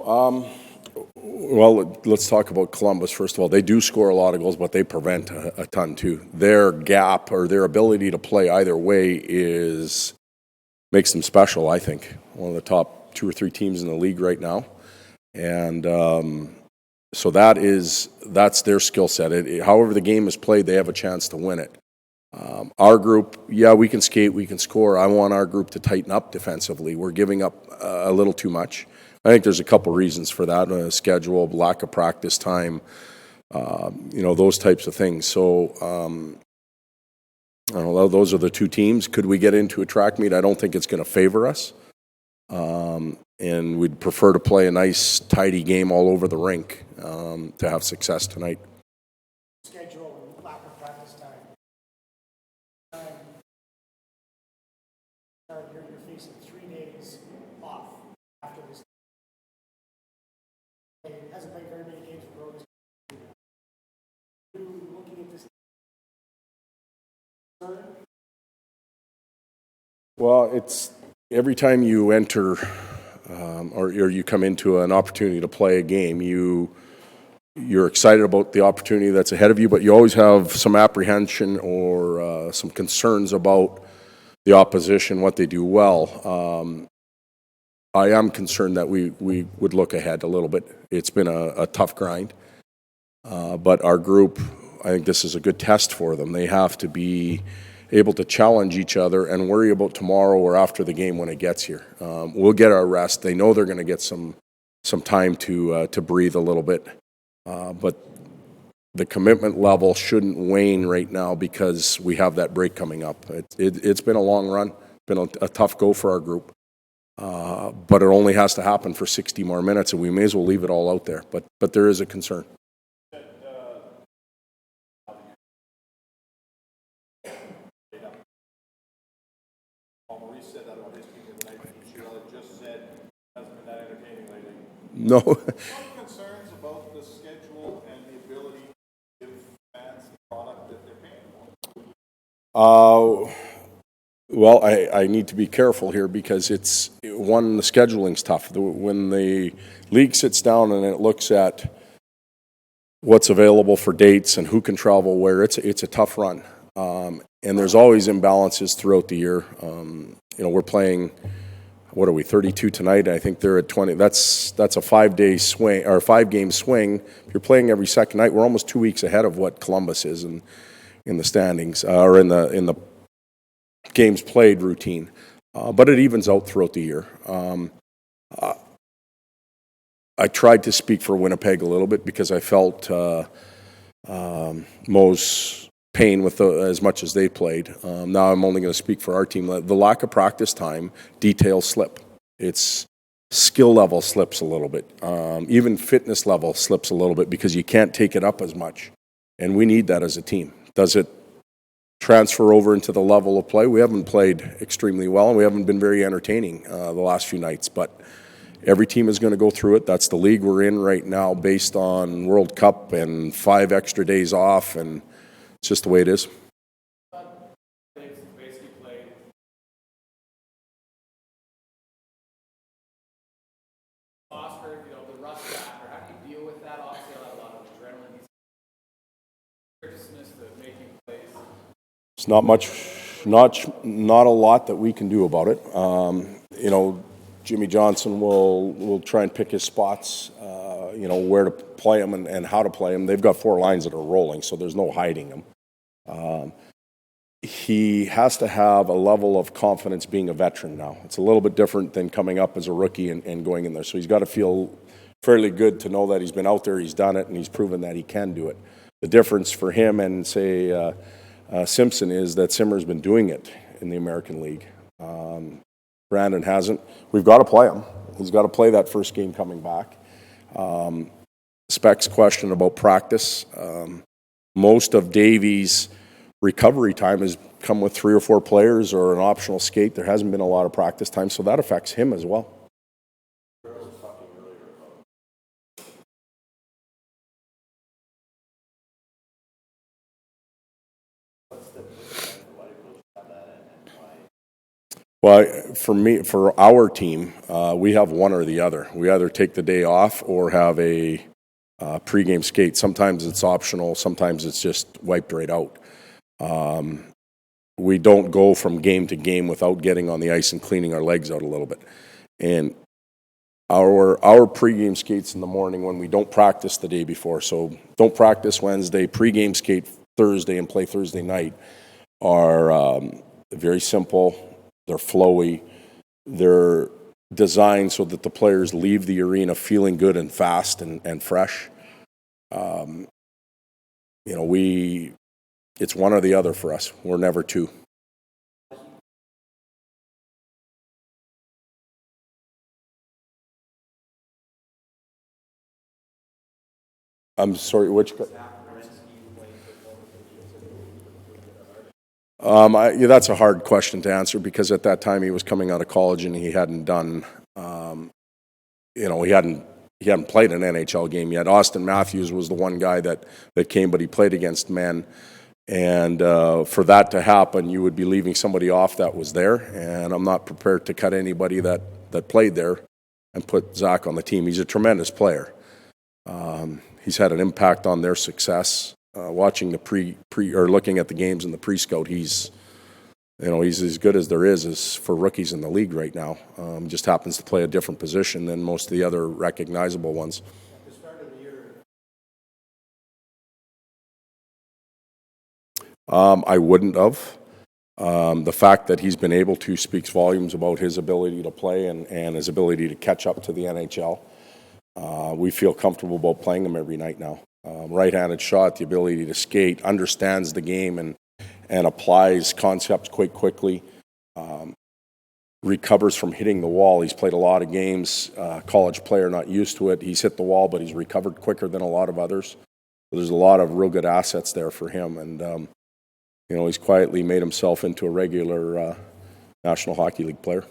Well, let's talk about Columbus. First of all, they do score a lot of goals, but they prevent a ton too. Their gap or their ability to play either way makes them special, I think. One of the top 2 or 3 teams in the league right now. And so that's their skill set. However the game is played, they have a chance to win it. Our group, yeah, we can skate, we can score. I want our group to tighten up defensively. We're giving up a little too much. I think there's a couple reasons for that: schedule, lack of practice time, those types of things. So, I don't know, those are the 2 teams. Could we get into a track meet? I don't think it's going to favor us. And we'd prefer to play a nice, tidy game all over the rink to have success tonight. Schedule and lack of practice time. You're facing 3 days off after this. It hasn't played very many games for Rose. Looking at this. Well, it's every time you enter or you come into an opportunity to play a game, you're excited about the opportunity that's ahead of you, but you always have some apprehension or some concerns about the opposition, what they do well. I am concerned that we would look ahead a little bit. It's been a tough grind, but our group, I think this is a good test for them. They have to be able to challenge each other and worry about tomorrow or after the game when it gets here. We'll get our rest. They know they're going to get some time to breathe a little bit, but the commitment level shouldn't wane right now because we have that break coming up. It's been a long run, been a tough go for our group, but it only has to happen for 60 more minutes, and we may as well leave it all out there. But there is a concern. No. Some concerns about the schedule and the ability to give fans the product that they're paying for. Well, I need to be careful here because the scheduling's tough. When the league sits down and it looks at what's available for dates and who can travel where, it's a tough run. And there's always imbalances throughout the year. We're playing, what are we, 32 tonight? I think they're at 20. That's a 5-day swing or 5-game swing. If you're playing every second night, we're almost 2 weeks ahead of what Columbus is in the standings or in the games played routine. But it evens out throughout the year. I tried to speak for Winnipeg a little bit because I felt Mo's pain with as much as they played. Now I'm only going to speak for our team. The lack of practice time, details slip. Its skill level slips a little bit. Even fitness level slips a little bit because you can't take it up as much. And we need that as a team. Does it transfer over into the level of play? We haven't played extremely well, and we haven't been very entertaining the last few nights. But every team is going to go through it. That's the league we're in right now based on World Cup and 5 extra days off, and it's just the way it is. Oscar, the rust factor, how do you deal with that? Obviously, a lot of adrenaline. Nervousness, the making plays. It's not much, not a lot that we can do about it. Jimmy Johnson will try and pick his spots, where to play them and how to play them. They've got 4 lines that are rolling, so there's no hiding them. He has to have a level of confidence being a veteran now. It's a little bit different than coming up as a rookie and going in there. So he's got to feel fairly good to know that he's been out there, he's done it, and he's proven that he can do it. The difference for him and, say, Simpson is that Simmer's been doing it in the American League. Brandon hasn't. We've got to play him. He's got to play that first game coming back. Specs question about practice. Most of Davies' recovery time has come with 3 or 4 players or an optional skate. There hasn't been a lot of practice time, so that affects him as well. Well, for our team, we have one or the other. We either take the day off or have a pregame skate. Sometimes it's optional. Sometimes it's just wiped right out. We don't go from game to game without getting on the ice and cleaning our legs out a little bit. And our pregame skates in the morning when we don't practice the day before, so don't practice Wednesday, pregame skate Thursday and play Thursday night, are very simple. They're flowy. They're designed so that the players leave the arena feeling good and fast and fresh. It's one or the other for us. We're never two. I'm sorry, which? That's a hard question to answer because at that time he was coming out of college and he hadn't done, he hadn't played an NHL game yet. Austin Matthews was the one guy that came, but he played against men. And for that to happen, you would be leaving somebody off that was there. And I'm not prepared to cut anybody that played there and put Zach on the team. He's a tremendous player. He's had an impact on their success. Watching the or looking at the games in the pre-scout, he's as good as there is for rookies in the league right now. Just happens to play a different position than most of the other recognizable ones. At the start of the year, I wouldn't have. The fact that he's been able to speaks volumes about his ability to play and his ability to catch up to the NHL. We feel comfortable about playing him every night now. Right-handed shot, the ability to skate, understands the game and applies concepts quite quickly. Recovers from hitting the wall. He's played a lot of games. College player, not used to it. He's hit the wall, but he's recovered quicker than a lot of others. So there's a lot of real good assets there for him. And, he's quietly made himself into a regular National Hockey League player.